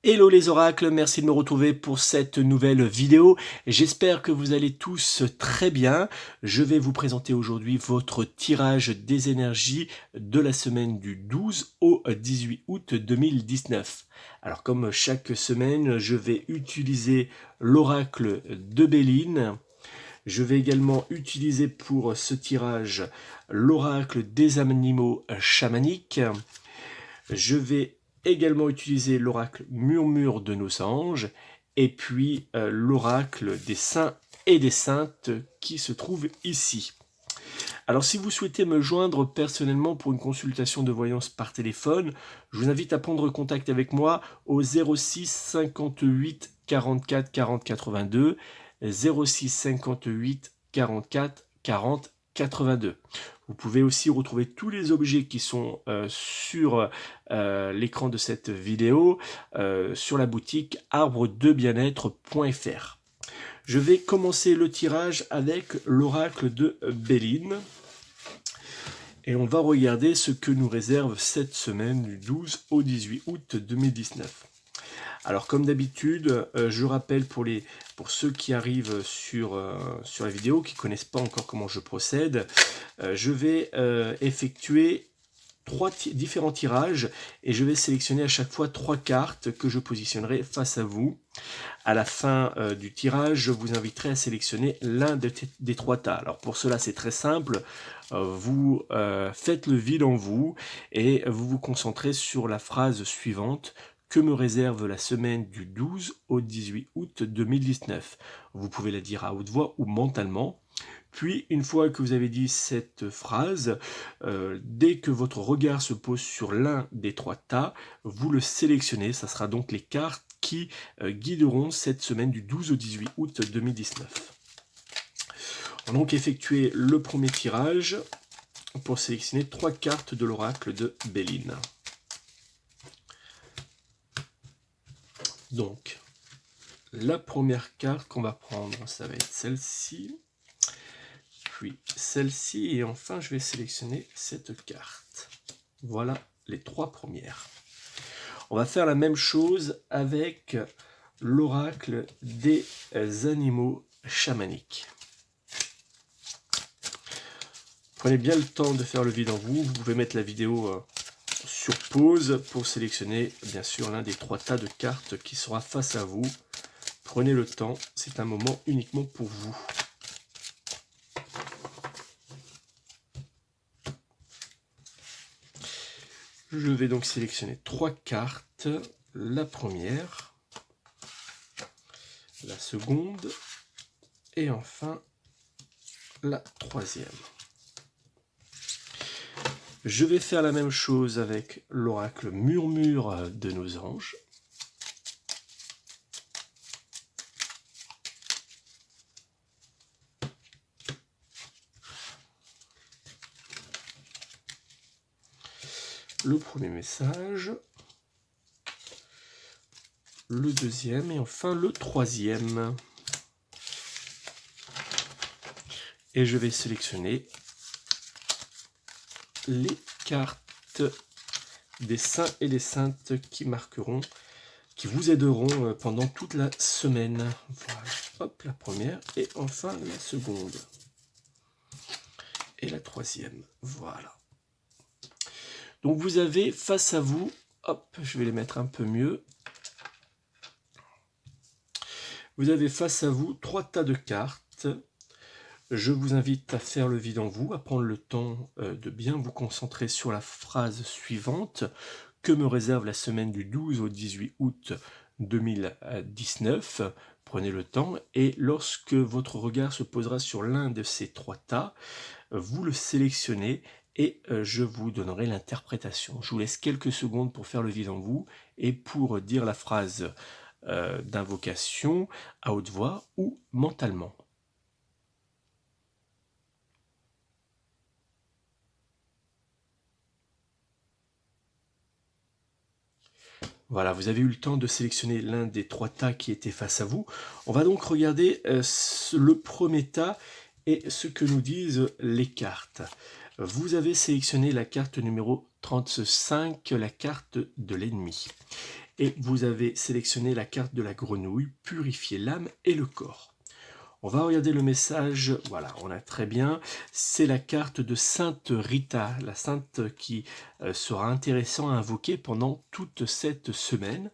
Hello les oracles, merci de me retrouver pour cette nouvelle vidéo. J'espère que vous allez tous très bien. Je vais vous présenter aujourd'hui votre tirage des énergies de la semaine du 12 au 18 août 2019. Alors comme chaque semaine, je vais utiliser l'oracle de Béline. Je vais également utiliser pour ce tirage l'oracle des animaux chamaniques. Je vais également utiliser l'oracle murmure de nos anges et puis l'oracle des saints et des saintes qui se trouve ici. Alors si vous souhaitez me joindre personnellement pour une consultation de voyance par téléphone, je vous invite à prendre contact avec moi au 06 58 44 40 82, 06 58 44 40 82. Vous pouvez aussi retrouver tous les objets qui sont sur l'écran de cette vidéo sur la boutique arbredebienêtre.fr. Je vais commencer le tirage avec l'oracle de Béline. Et on va regarder ce que nous réserve cette semaine du 12 au 18 août 2019. Alors comme d'habitude, je rappelle pour ceux qui arrivent sur la vidéo, qui ne connaissent pas encore comment je procède, je vais effectuer différents tirages et je vais sélectionner à chaque fois 3 cartes que je positionnerai face à vous. À la fin du tirage, je vous inviterai à sélectionner l'un des 3 tas. Alors pour cela, c'est très simple. Vous faites le vide en vous et vous vous concentrez sur la phrase suivante: que me réserve la semaine du 12 au 18 août 2019. Vous pouvez la dire à haute voix ou mentalement. Puis, une fois que vous avez dit cette phrase, dès que votre regard se pose sur l'un des 3 tas, vous le sélectionnez. Ça sera donc les cartes qui guideront cette semaine du 12 au 18 août 2019. On va donc effectuer le premier tirage pour sélectionner 3 cartes de l'oracle de Béline. Donc, la première carte qu'on va prendre, ça va être celle-ci, puis celle-ci, et enfin je vais sélectionner cette carte. Voilà les 3 premières. On va faire la même chose avec l'oracle des animaux chamaniques. Prenez bien le temps de faire le vide en vous. Vous pouvez mettre la vidéo sur pause pour sélectionner bien sûr l'un des 3 tas de cartes qui sera face à vous. Prenez le temps, c'est un moment uniquement pour vous. Je vais donc sélectionner 3 cartes. La première, la seconde et enfin la troisième. Je vais faire la même chose avec l'oracle murmure de nos anges. Le premier message, le deuxième et enfin le troisième. Et je vais sélectionner les cartes des saints et des saintes qui marqueront, qui vous aideront pendant toute la semaine. Voilà, hop, la première et enfin la seconde. Et la troisième, voilà. Donc vous avez face à vous, hop, je vais les mettre un peu mieux. Vous avez face à vous 3 tas de cartes. Je vous invite à faire le vide en vous, à prendre le temps de bien vous concentrer sur la phrase suivante: que me réserve la semaine du 12 au 18 août 2019. Prenez le temps et lorsque votre regard se posera sur l'un de ces 3 tas, vous le sélectionnez et je vous donnerai l'interprétation. Je vous laisse quelques secondes pour faire le vide en vous et pour dire la phrase d'invocation à haute voix ou mentalement. Voilà, vous avez eu le temps de sélectionner l'un des 3 tas qui étaient face à vous. On va donc regarder le premier tas et ce que nous disent les cartes. Vous avez sélectionné la carte numéro 35, la carte de l'ennemi. et vous avez sélectionné la carte de la grenouille, purifier l'âme et le corps. On va regarder le message, voilà, on a très bien, c'est la carte de Sainte Rita, la sainte qui sera intéressant à invoquer pendant toute cette semaine.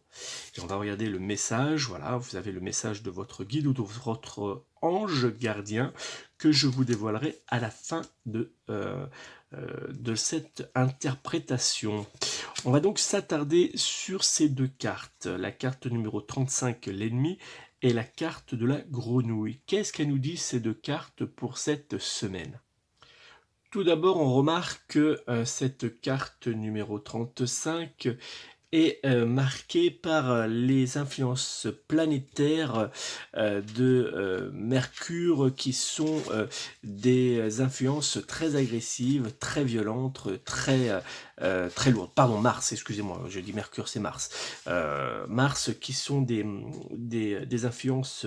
Et on va regarder le message, voilà, vous avez le message de votre guide ou de votre ange gardien que je vous dévoilerai à la fin de cette interprétation. On va donc s'attarder sur ces deux cartes, la carte numéro 35, l'ennemi, et la carte de la grenouille. Qu'est-ce qu'elles nous disent ces deux cartes pour cette semaine? Tout d'abord, on remarque que cette carte numéro 35 est marquée par les influences planétaires de Mercure qui sont des influences très agressives, très violentes, très lourdes. Pardon, Mars, excusez-moi, je dis Mercure, c'est Mars. Mars qui sont des influences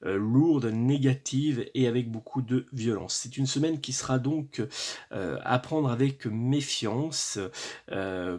lourdes, négatives et avec beaucoup de violence. C'est une semaine qui sera donc à prendre avec méfiance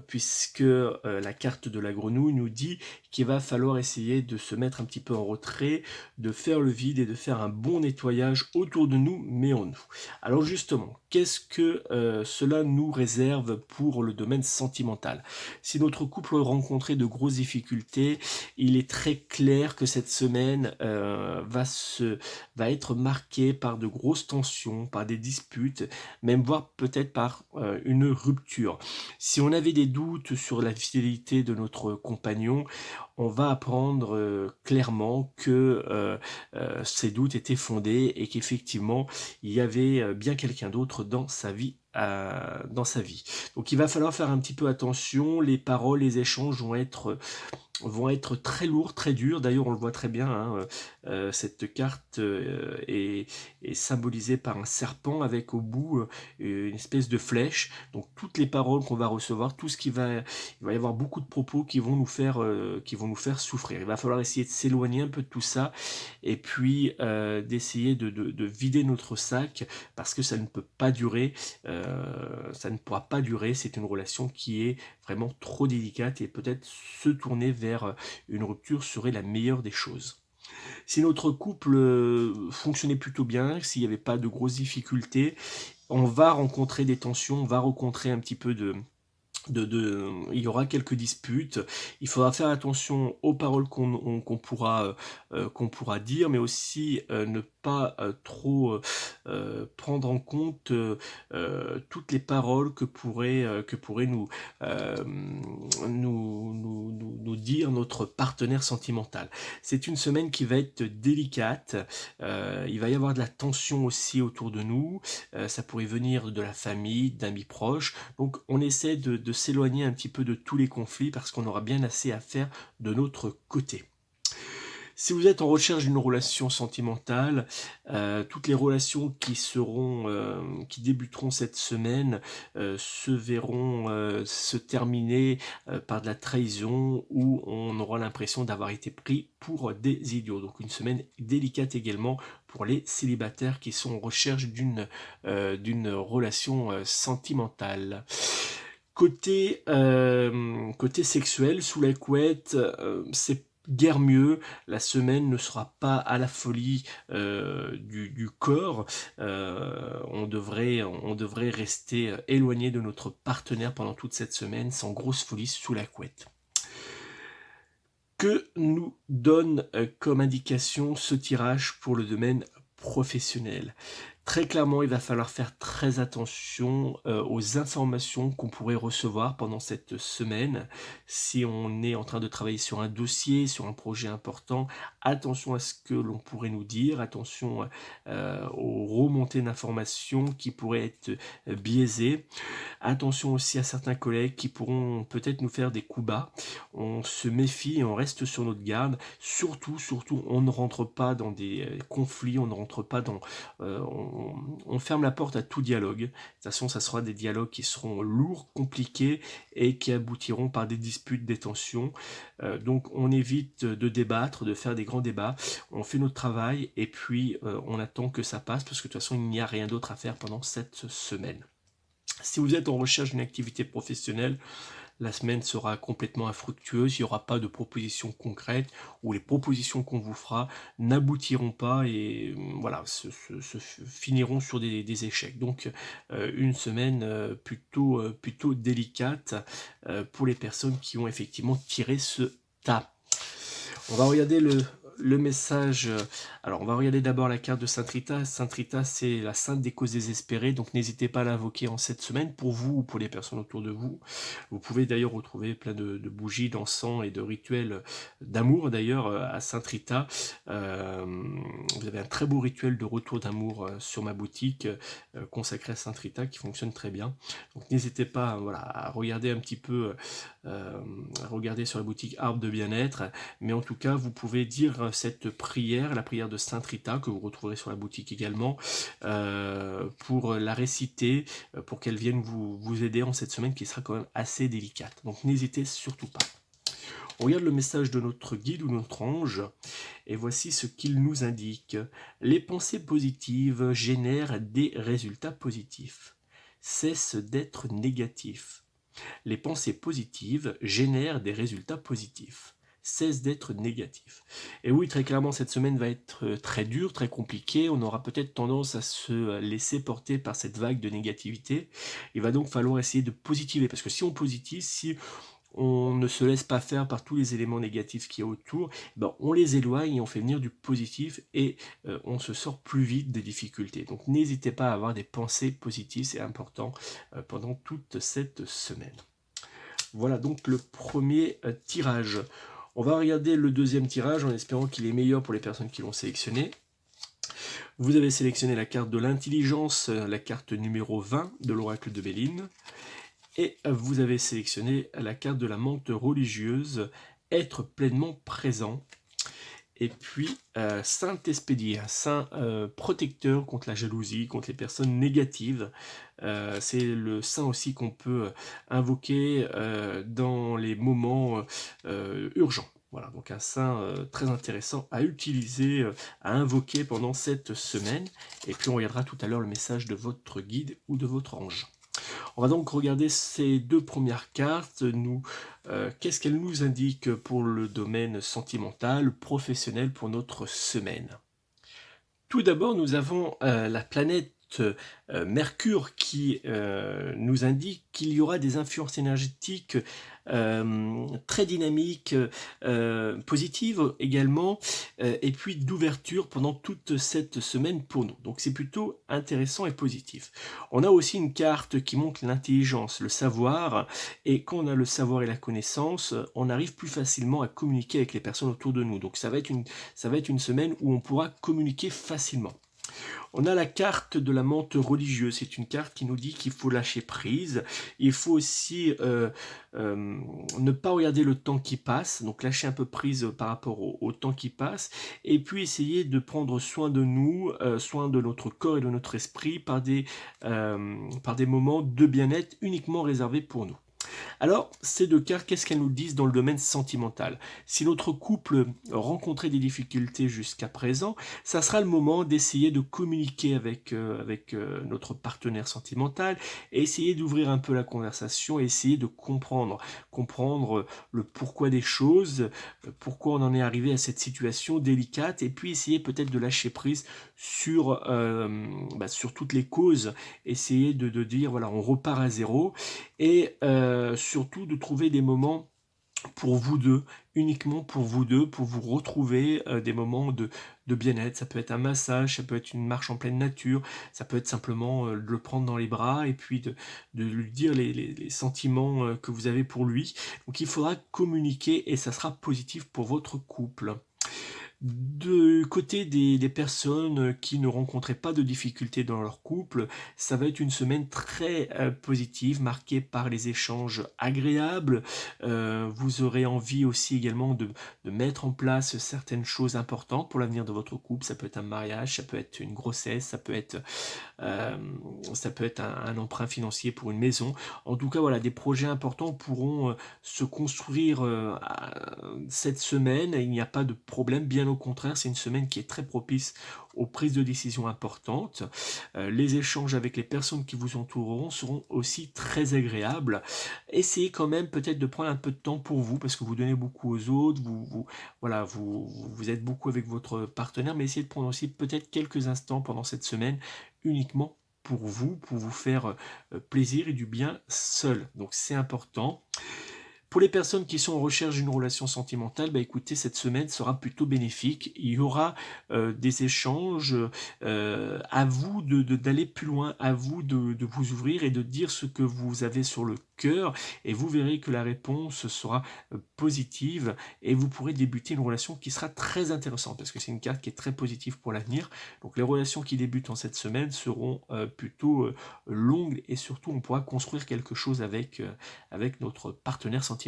puisque la carte de la grenouille nous dit qu'il va falloir essayer de se mettre un petit peu en retrait, de faire le vide et de faire un bon nettoyage autour de nous, mais en nous. Alors justement, qu'est-ce que cela nous réserve pour le domaine sentimental? Si notre couple rencontrait de grosses difficultés, il est très clair que cette semaine va être marquée par de grosses tensions, par des disputes, même voire peut-être par une rupture. Si on avait des doutes sur la fidélité de notre compagnon, on va apprendre clairement que ces doutes étaient fondés et qu'effectivement, il y avait bien quelqu'un d'autre dans sa vie. Donc il va falloir faire un petit peu attention, les paroles, les échanges vont être très lourds, très durs. D'ailleurs, on le voit très bien, hein, cette carte est symbolisée par un serpent avec au bout une espèce de flèche. Donc toutes les paroles qu'on va recevoir, tout ce il va y avoir beaucoup de propos qui vont nous faire souffrir. Il va falloir essayer de s'éloigner un peu de tout ça et puis d'essayer de vider notre sac parce que ça ne peut pas durer, ça ne pourra pas durer. C'est une relation qui est vraiment trop délicate et peut-être se tourner vers une rupture serait la meilleure des choses. Si notre couple fonctionnait plutôt bien, s'il n'y avait pas de grosses difficultés, on va rencontrer des tensions, on va rencontrer un petit peu il y aura quelques disputes. Il faudra faire attention aux paroles qu'on pourra dire, mais aussi ne pas trop prendre en compte toutes les paroles que pourrait nous dire notre partenaire sentimental. C'est une semaine qui va être délicate. Il va y avoir de la tension aussi autour de nous. Ça pourrait venir de la famille, d'amis proches. Donc on essaie de s'éloigner un petit peu de tous les conflits parce qu'on aura bien assez à faire de notre côté. Si vous êtes en recherche d'une relation sentimentale, toutes les relations qui débuteront cette semaine se verront se terminer par de la trahison où on aura l'impression d'avoir été pris pour des idiots. Donc une semaine délicate également pour les célibataires qui sont en recherche d'une relation sentimentale. Côté sexuel, sous la couette, c'est guère mieux. La semaine ne sera pas à la folie du corps. On devrait rester éloigné de notre partenaire pendant toute cette semaine sans grosse folie sous la couette. Que nous donne comme indication ce tirage pour le domaine professionnel? Très clairement, il va falloir faire très attention aux informations qu'on pourrait recevoir pendant cette semaine. Si on est en train de travailler sur un dossier, sur un projet important, attention à ce que l'on pourrait nous dire, attention aux remontées d'informations qui pourraient être biaisées. Attention aussi à certains collègues qui pourront peut-être nous faire des coups bas. On se méfie et on reste sur notre garde. Surtout, on ne rentre pas dans des conflits, on ne rentre pas dans... on ferme la porte à tout dialogue. De toute façon, ça sera des dialogues qui seront lourds, compliqués et qui aboutiront par des disputes, des tensions. Donc on évite de débattre, de faire des grands débats. On fait notre travail et puis on attend que ça passe parce que de toute façon, il n'y a rien d'autre à faire pendant cette semaine. Si vous êtes en recherche d'une activité professionnelle, la semaine sera complètement infructueuse, il n'y aura pas de propositions concrètes, ou les propositions qu'on vous fera n'aboutiront pas et voilà, se finiront sur des échecs. Donc une semaine plutôt délicate pour les personnes qui ont effectivement tiré ce tas. On va regarder le message. Alors, on va regarder d'abord la carte de Sainte Rita. Sainte Rita, c'est la sainte des causes désespérées, donc n'hésitez pas à l'invoquer en cette semaine, pour vous ou pour les personnes autour de vous. Vous pouvez d'ailleurs retrouver plein de bougies, d'encens et de rituels d'amour, d'ailleurs, à Sainte Rita. Vous avez un très beau rituel de retour d'amour sur ma boutique, consacré à Sainte Rita, qui fonctionne très bien. Donc, n'hésitez pas voilà, à regarder un petit peu, à regarder sur la boutique Arbre de Bien-être, mais en tout cas, vous pouvez dire cette prière, la prière de Sainte Rita, que vous retrouverez sur la boutique également, pour la réciter, pour qu'elle vienne vous aider en cette semaine qui sera quand même assez délicate. Donc n'hésitez surtout pas. On regarde le message de notre guide ou notre ange, et voici ce qu'il nous indique. Les pensées positives génèrent des résultats positifs. Cesse d'être négatif. Les pensées positives génèrent des résultats positifs. Cesse d'être négatif. Et oui, très clairement, cette semaine va être très dure, très compliquée. On aura peut-être tendance à se laisser porter par cette vague de négativité. Il va donc falloir essayer de positiver, parce que si on positive, si on ne se laisse pas faire par tous les éléments négatifs qu'il y a autour, ben on les éloigne et on fait venir du positif et on se sort plus vite des difficultés. Donc n'hésitez pas à avoir des pensées positives, c'est important pendant toute cette semaine. Voilà donc le premier tirage. On va regarder le deuxième tirage en espérant qu'il est meilleur pour les personnes qui l'ont sélectionné. Vous avez sélectionné la carte de l'intelligence, la carte numéro 20 de l'oracle de Béline. Et vous avez sélectionné la carte de la menthe religieuse, être pleinement présent. Et puis, Saint-Espédier, un saint protecteur contre la jalousie, contre les personnes négatives. C'est le saint aussi qu'on peut invoquer dans les moments urgents. Voilà, donc un saint très intéressant à utiliser, à invoquer pendant cette semaine. Et puis on regardera tout à l'heure le message de votre guide ou de votre ange. On va donc regarder ces deux premières cartes. Qu'est-ce qu'elles nous indiquent pour le domaine sentimental, professionnel, pour notre semaine? Tout d'abord, nous avons la planète Mercure qui nous indique qu'il y aura des influences énergétiques très dynamiques, positives également, et puis d'ouverture pendant toute cette semaine pour nous. Donc c'est plutôt intéressant et positif. On a aussi une carte qui montre l'intelligence, le savoir, et quand on a le savoir et la connaissance, on arrive plus facilement à communiquer avec les personnes autour de nous. Donc ça va être une semaine où on pourra communiquer facilement. On a la carte de la menthe religieuse. C'est une carte qui nous dit qu'il faut lâcher prise. Il faut aussi ne pas regarder le temps qui passe, donc lâcher un peu prise par rapport au temps qui passe, et puis essayer de prendre soin de nous, soin de notre corps et de notre esprit par des moments de bien-être uniquement réservés pour nous. Alors, ces deux cartes, qu'est-ce qu'elles nous disent dans le domaine sentimental? Si notre couple rencontrait des difficultés jusqu'à présent, ça sera le moment d'essayer de communiquer avec notre partenaire sentimental, et essayer d'ouvrir un peu la conversation, et essayer de comprendre le pourquoi des choses, pourquoi on en est arrivé à cette situation délicate, et puis essayer peut-être de lâcher prise sur toutes les causes, essayer de dire, voilà, on repart à zéro, et surtout de trouver des moments pour vous deux, uniquement pour vous deux, pour vous retrouver des moments de bien-être. Ça peut être un massage, ça peut être une marche en pleine nature, ça peut être simplement de le prendre dans les bras et puis de lui dire les sentiments que vous avez pour lui. Donc il faudra communiquer et ça sera positif pour votre couple. Du côté des personnes qui ne rencontraient pas de difficultés dans leur couple, ça va être une semaine très positive, marquée par les échanges agréables. Vous aurez envie aussi également de mettre en place certaines choses importantes pour l'avenir de votre couple. Ça peut être un mariage, ça peut être une grossesse, ça peut être un emprunt financier pour une maison. En tout cas, voilà, des projets importants pourront se construire cette semaine. Il n'y a pas de problème, bien au au contraire, c'est une semaine qui est très propice aux prises de décision importantes. Les échanges avec les personnes qui vous entoureront seront aussi très agréables. Essayez quand même peut-être de prendre un peu de temps pour vous, parce que vous donnez beaucoup aux autres, voilà, vous êtes beaucoup avec votre partenaire, mais essayez de prendre aussi peut-être quelques instants pendant cette semaine uniquement pour vous faire plaisir et du bien seul. Donc c'est important. Pour les personnes qui sont en recherche d'une relation sentimentale, bah écoutez, cette semaine sera plutôt bénéfique. Il y aura des échanges, à vous d'aller plus loin, à vous de vous ouvrir et de dire ce que vous avez sur le cœur. Et vous verrez que la réponse sera positive et vous pourrez débuter une relation qui sera très intéressante parce que c'est une carte qui est très positive pour l'avenir. Donc les relations qui débutent en cette semaine seront plutôt longues et surtout on pourra construire quelque chose avec notre partenaire sentimental.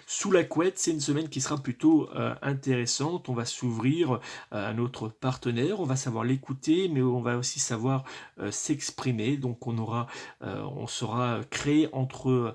Sous la couette, c'est une semaine qui sera plutôt intéressante. On va s'ouvrir à notre partenaire, on va savoir l'écouter, mais on va aussi savoir s'exprimer. Donc on sera créé entre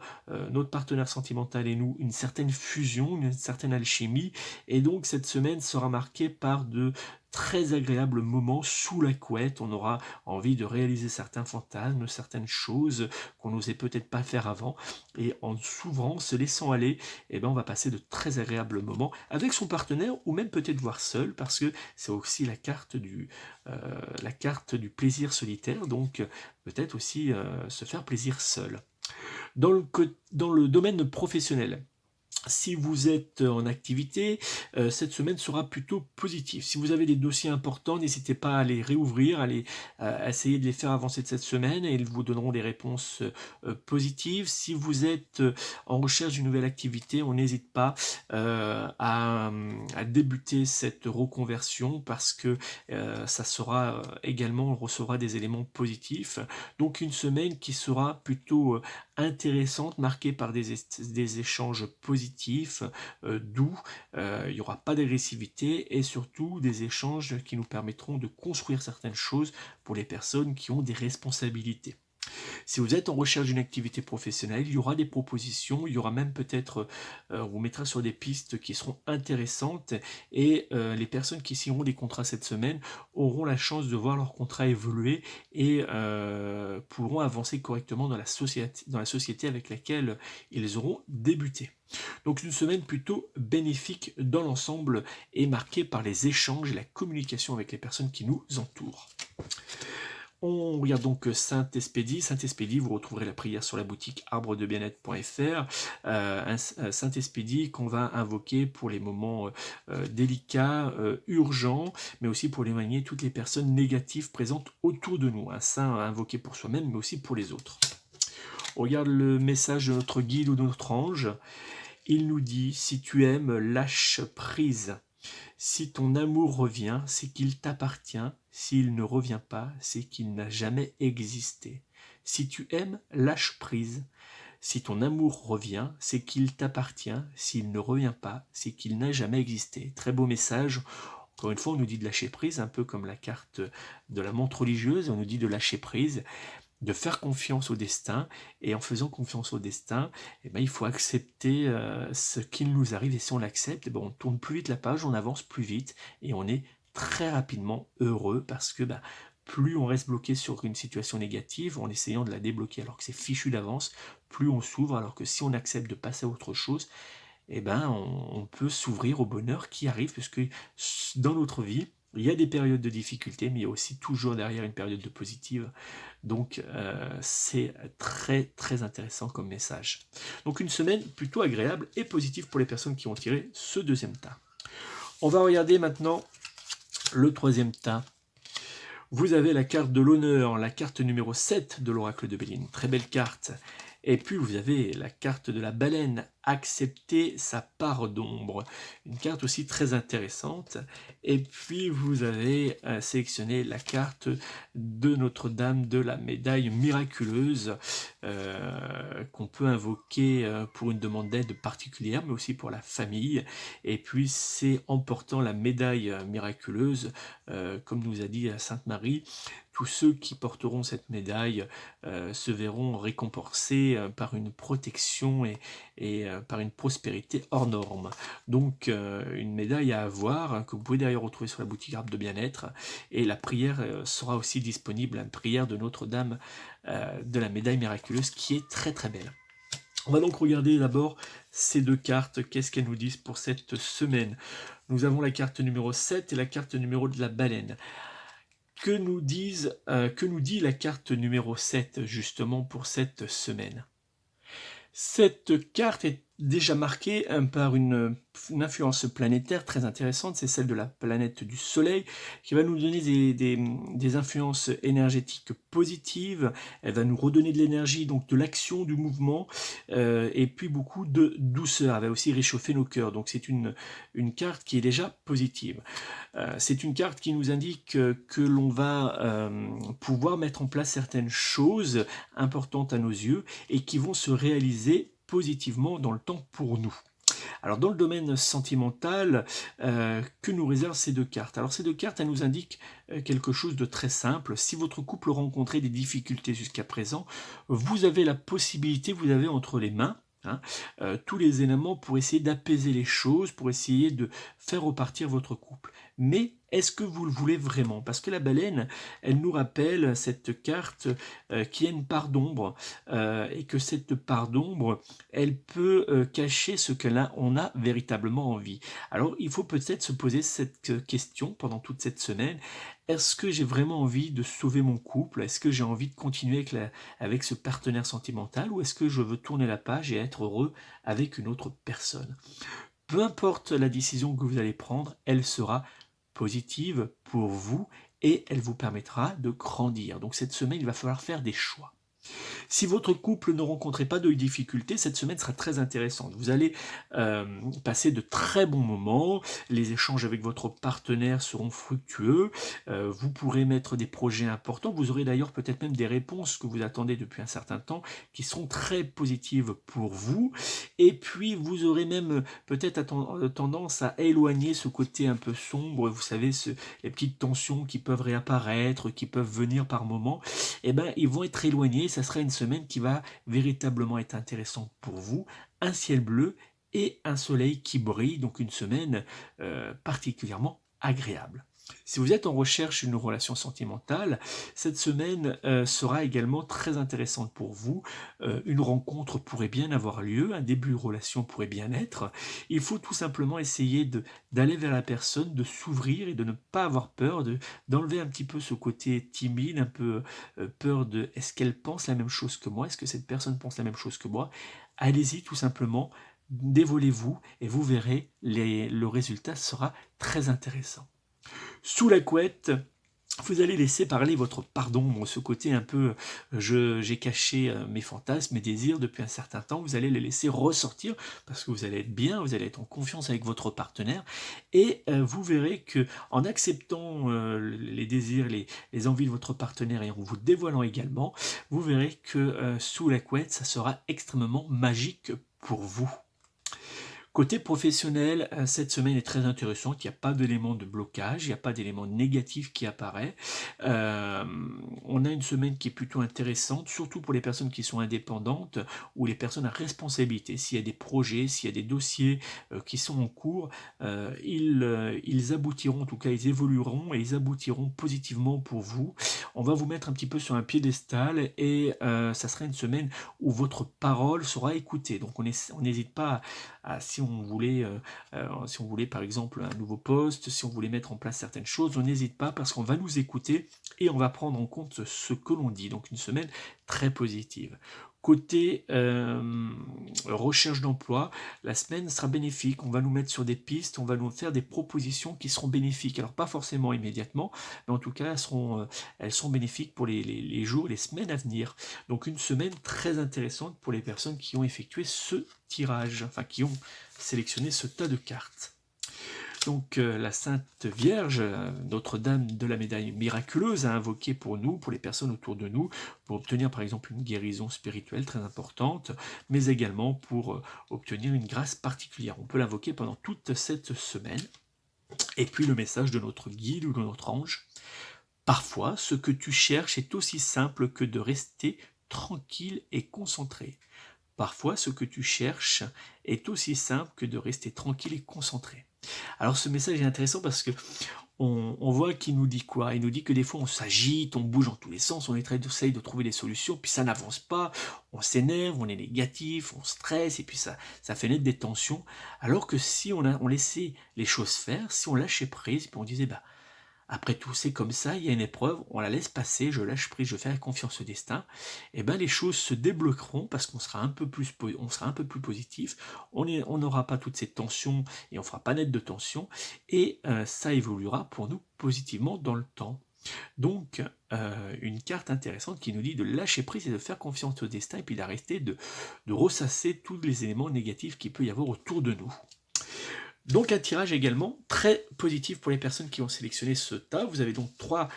notre partenaire sentimental et nous une certaine fusion, une certaine alchimie. Et donc cette semaine sera marquée par de très agréables moments sous la couette. On aura envie de réaliser certains fantasmes, certaines choses qu'on n'osait peut-être pas faire avant. Et en s'ouvrant, se laissant aller, eh ben, on va passer de très agréables moments avec son partenaire ou même peut-être voir seul parce que c'est aussi la carte du plaisir solitaire. Donc peut-être aussi se faire plaisir seul. Dans le domaine professionnel, si vous êtes en activité, cette semaine sera plutôt positive. Si vous avez des dossiers importants, n'hésitez pas à les réouvrir, à essayer de les faire avancer de cette semaine et ils vous donneront des réponses positives. Si vous êtes en recherche d'une nouvelle activité, on n'hésite pas à débuter cette reconversion parce que ça sera également, on recevra des éléments positifs. Donc une semaine qui sera plutôt intéressante, marquée par des échanges positifs, doux, il n'y aura pas d'agressivité et surtout des échanges qui nous permettront de construire certaines choses pour les personnes qui ont des responsabilités. Si vous êtes en recherche d'une activité professionnelle, il y aura des propositions, il y aura même peut-être, on vous mettra sur des pistes qui seront intéressantes et les personnes qui signeront des contrats cette semaine auront la chance de voir leur contrat évoluer et pourront avancer correctement dans la société avec laquelle ils auront débuté. Donc une semaine plutôt bénéfique dans l'ensemble et marquée par les échanges et la communication avec les personnes qui nous entourent. On regarde donc Saint-Espédie. Saint-Espédie, vous retrouverez la prière sur la boutique arbredebienêtre.fr. Saint-Espédie qu'on va invoquer pour les moments délicats, urgents, mais aussi pour éloigner toutes les personnes négatives présentes autour de nous. Un saint à invoquer pour soi-même, mais aussi pour les autres. On regarde le message de notre guide ou de notre ange. Il nous dit, si tu aimes, lâche prise. Si ton amour revient, c'est qu'il t'appartient. S'il ne revient pas, c'est qu'il n'a jamais existé. Si tu aimes, lâche prise. Si ton amour revient, c'est qu'il t'appartient. S'il ne revient pas, c'est qu'il n'a jamais existé. Très beau message. Encore une fois, on nous dit de lâcher prise, un peu comme la carte de la montre religieuse. On nous dit de lâcher prise, de faire confiance au destin, et en faisant confiance au destin, eh ben, il faut accepter ce qui nous arrive, et si on l'accepte, eh ben, on tourne plus vite la page, on avance plus vite, et on est très rapidement heureux, parce que plus on reste bloqué sur une situation négative, en essayant de la débloquer alors que c'est fichu d'avance, plus on s'ouvre, alors que si on accepte de passer à autre chose, eh ben, on peut s'ouvrir au bonheur qui arrive, puisque dans notre vie, il y a des périodes de difficulté, mais il y a aussi toujours derrière une période de positive. Donc c'est très très intéressant comme message. Donc une semaine plutôt agréable et positive pour les personnes qui ont tiré ce deuxième tas. On va regarder maintenant le troisième tas. Vous avez la carte de l'honneur, la carte numéro 7 de l'oracle de Béline. Très belle carte. Et puis vous avez la carte de la baleine, accepter sa part d'ombre. Une carte aussi très intéressante. Et puis vous avez sélectionné la carte de Notre-Dame de la médaille miraculeuse qu'on peut invoquer pour une demande d'aide particulière, mais aussi pour la famille. Et puis c'est en portant la médaille miraculeuse, comme nous a dit Sainte Marie, tous ceux qui porteront cette médaille se verront récompensés par une protection et par une prospérité hors norme. Donc une médaille à avoir, que vous pouvez d'ailleurs retrouver sur la boutique Arbre de Bien-être, et la prière sera aussi disponible, la prière de Notre-Dame de la médaille miraculeuse, qui est très très belle. On va donc regarder d'abord ces deux cartes, qu'est-ce qu'elles nous disent pour cette semaine. Nous avons la carte numéro 7 et la carte numéro de la baleine. Que nous dit la carte numéro 7 justement pour cette semaine? Cette carte est déjà marquée par une influence planétaire très intéressante, c'est celle de la planète du Soleil, qui va nous donner des influences énergétiques positives. Elle va nous redonner de l'énergie, donc de l'action, du mouvement, et puis beaucoup de douceur. Elle va aussi réchauffer nos cœurs, donc c'est une carte qui est déjà positive. C'est une carte qui nous indique que l'on va pouvoir mettre en place certaines choses importantes à nos yeux et qui vont se réaliser positivement dans le temps pour nous. Alors dans le domaine sentimental, que nous réservent ces deux cartes? Alors ces deux cartes, elles nous indiquent quelque chose de très simple. Si votre couple rencontrait des difficultés jusqu'à présent, vous avez la possibilité, vous avez entre les mains tous les éléments pour essayer d'apaiser les choses, pour essayer de faire repartir votre couple. Mais est-ce que vous le voulez vraiment? Parce que la baleine, elle nous rappelle cette carte qui a une part d'ombre, et que cette part d'ombre, elle peut cacher ce qu'on a véritablement envie. Alors il faut peut-être se poser cette question pendant toute cette semaine. Est-ce que j'ai vraiment envie de sauver mon couple? Est-ce que j'ai envie de continuer avec ce partenaire sentimental, ou est-ce que je veux tourner la page et être heureux avec une autre personne? Peu importe la décision que vous allez prendre, elle sera positive pour vous et elle vous permettra de grandir. Donc cette semaine, il va falloir faire des choix. Si votre couple ne rencontrait pas de difficultés, cette semaine sera très intéressante. Vous allez passer de très bons moments, les échanges avec votre partenaire seront fructueux, vous pourrez mettre des projets importants, vous aurez d'ailleurs peut-être même des réponses que vous attendez depuis un certain temps, qui seront très positives pour vous, et puis vous aurez même peut-être tendance à éloigner ce côté un peu sombre, vous savez, les petites tensions qui peuvent réapparaître, qui peuvent venir par moments, eh ben, ils vont être éloignés. Ça sera une semaine qui va véritablement être intéressante pour vous. Un ciel bleu et un soleil qui brille, donc une semaine particulièrement agréable. Si vous êtes en recherche d'une relation sentimentale, cette semaine sera également très intéressante pour vous. Une rencontre pourrait bien avoir lieu, un début de relation pourrait bien être. Il faut tout simplement essayer d'aller vers la personne, de s'ouvrir et de ne pas avoir peur, d'enlever un petit peu ce côté timide, un peu peur de est-ce qu'elle pense la même chose que moi, est-ce que cette personne pense la même chose que moi. Allez-y tout simplement, dévoilez-vous et vous verrez, le résultat sera très intéressant. Sous la couette, vous allez laisser parler votre pardon, ce côté un peu j'ai caché mes fantasmes, mes désirs depuis un certain temps, vous allez les laisser ressortir parce que vous allez être bien, vous allez être en confiance avec votre partenaire et vous verrez que en acceptant les désirs, les envies de votre partenaire et en vous dévoilant également, vous verrez que sous la couette, ça sera extrêmement magique pour vous. Côté professionnel, cette semaine est très intéressante, il n'y a pas d'élément de blocage, il n'y a pas d'élément négatif qui apparaît. On a une semaine qui est plutôt intéressante, surtout pour les personnes qui sont indépendantes ou les personnes à responsabilité. S'il y a des projets, s'il y a des dossiers qui sont en cours, ils aboutiront, en tout cas ils évolueront et ils aboutiront positivement pour vous. On va vous mettre un petit peu sur un piédestal et ça sera une semaine où votre parole sera écoutée. Donc on n'hésite pas si on voulait par exemple un nouveau poste, si on voulait mettre en place certaines choses, on n'hésite pas parce qu'on va nous écouter et on va prendre en compte ce que l'on dit. Donc une semaine très positive. Côté recherche d'emploi, la semaine sera bénéfique, on va nous mettre sur des pistes, on va nous faire des propositions qui seront bénéfiques. Alors pas forcément immédiatement, mais en tout cas elles seront bénéfiques pour les jours, les semaines à venir. Donc une semaine très intéressante pour les personnes qui ont effectué ce tirage, enfin qui ont sélectionné ce tas de cartes. Donc la Sainte Vierge, Notre-Dame de la médaille miraculeuse, a invoqué pour nous, pour les personnes autour de nous, pour obtenir par exemple une guérison spirituelle très importante, mais également pour obtenir une grâce particulière. On peut l'invoquer pendant toute cette semaine. Et puis le message de notre guide ou de notre ange: Parfois, ce que tu cherches est aussi simple que de rester tranquille et concentré. Parfois, ce que tu cherches est aussi simple que de rester tranquille et concentré. Alors ce message est intéressant parce que on voit qu'il nous dit quoi? Il nous dit que des fois on s'agite, on bouge dans tous les sens, on essaye de trouver des solutions, puis ça n'avance pas, on s'énerve, on est négatif, on stresse, et puis ça fait naître des tensions. Alors que si on laissait les choses faire, si on lâchait prise, puis on disait, bah, après tout, c'est comme ça, il y a une épreuve, on la laisse passer, je lâche prise, je fais confiance au destin, et ben les choses se débloqueront parce qu'on sera un peu plus, on sera un peu plus positif, on n'aura pas toutes ces tensions et on fera pas naître de tensions, et ça évoluera pour nous positivement dans le temps. Donc, une carte intéressante qui nous dit de lâcher prise et de faire confiance au destin, et puis d'arrêter de ressasser tous les éléments négatifs qu'il peut y avoir autour de nous. Donc un tirage également très positif pour les personnes qui ont sélectionné ce tas. Vous avez donc trois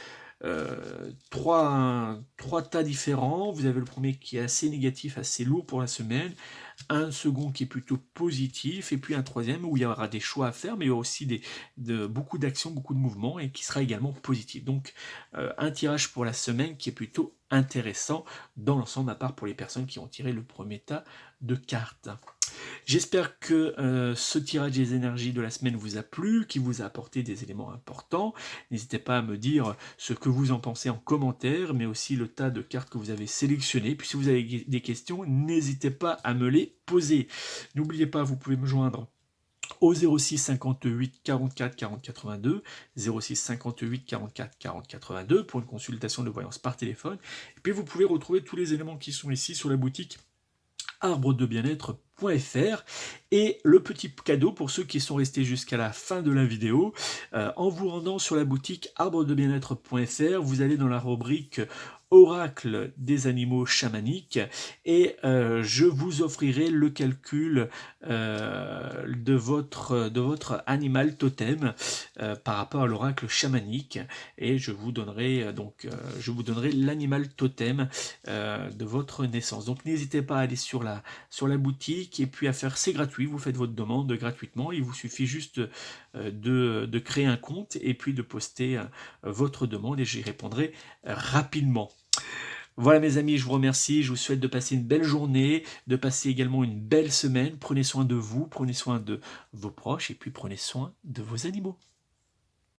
tas différents. Vous avez le premier qui est assez négatif, assez lourd pour la semaine, un second qui est plutôt positif, et puis un troisième où il y aura des choix à faire, mais il y aura aussi beaucoup d'actions, beaucoup de mouvements, et qui sera également positif. Donc un tirage pour la semaine qui est plutôt intéressant dans l'ensemble, à part pour les personnes qui ont tiré le premier tas de cartes. J'espère que ce tirage des énergies de la semaine vous a plu, qui vous a apporté des éléments importants. N'hésitez pas à me dire ce que vous en pensez en commentaire, mais aussi le tas de cartes que vous avez sélectionnées. Puis si vous avez des questions, n'hésitez pas à me les poser. N'oubliez pas, vous pouvez me joindre au 06 58 44 40 82, 06 58 44 40 82 pour une consultation de voyance par téléphone. Et puis vous pouvez retrouver tous les éléments qui sont ici sur la boutique arbredebienêtre.fr. Et le petit cadeau pour ceux qui sont restés jusqu'à la fin de la vidéo, en vous rendant sur la boutique arbredebienêtre.fr, vous allez dans la rubrique oracle des animaux chamaniques, et je vous offrirai le calcul de votre animal totem par rapport à l'oracle chamanique, et je vous donnerai l'animal totem de votre naissance. Donc n'hésitez pas à aller sur la boutique, et puis à faire, c'est gratuit, vous faites votre demande gratuitement, il vous suffit juste de créer un compte et puis de poster votre demande, et j'y répondrai rapidement. Voilà mes amis, je vous remercie, je vous souhaite de passer une belle journée, de passer également une belle semaine. Prenez soin de vous, prenez soin de vos proches, et puis prenez soin de vos animaux.